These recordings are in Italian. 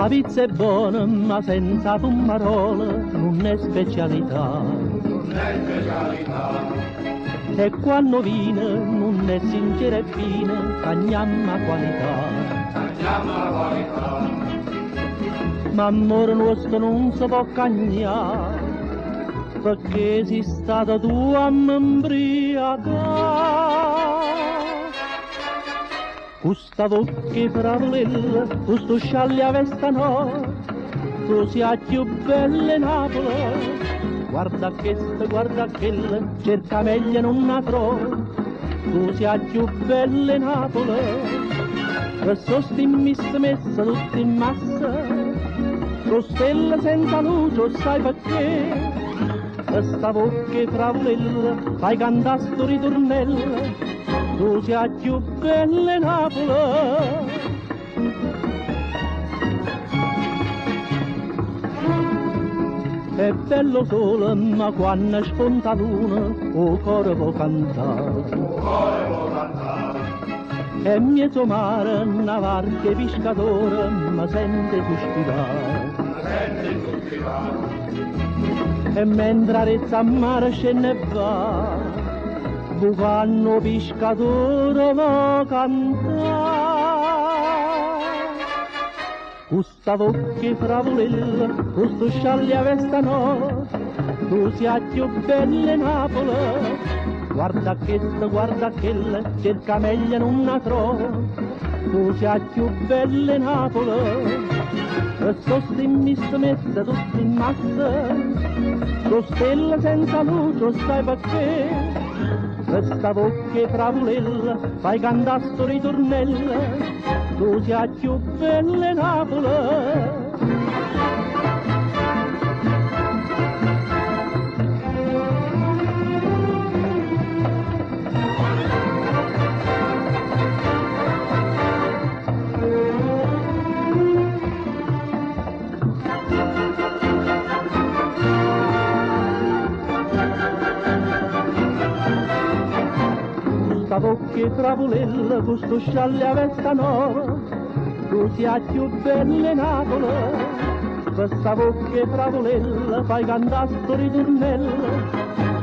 La pizza è buona ma senza fumarola non è specialità. Non è specialità. E quando viene non è sincera e fine, tagliamo la qualità. Tagliamo la qualità. Ma amore nostro non si può cagnare, perché sei stata tu a m'imbriacare. Questa bocca fravolella, questo scialle a vesta no, tu sia più bella in Napoli. Guarda questa, guarda quella, cerca meglio non la trovo, tu sia più bella in Napoli. E so sti messa tutti in massa, lo stella senza luce, sai perché? Questa bocca fravolella, fai cantare sto ritornello, tu sia più bella in Napoli. È bello solo, ma quando spunta luna, o cuore può cantare. O cuore può cantare. E mezzo mare, una barca pescatore, ma sente sospirare. Ma sente sospirare. E mentre arezza a mare scende e va, bucano pescatore va cantare. Questa bocca fravolella, questo scialle a vesta no, tu sia più bella in Napoli. Guarda questa, guarda quella, cerca meglio non la trovo, tu sia più bella in Napoli. E so sti messa tutti in massa, lo stella senza luce, sai perché? Questa bocca fravolella, fai cantare sto ritornello, tu sia più bella in Napoli. Questa bocca fravolella, questo scialle a vesta no, tu sia più bella in Napoli. Questa bocca fravolella, fai cantare sto ritornello,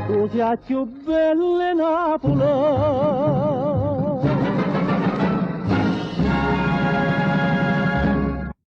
tu sia più bella in Napoli.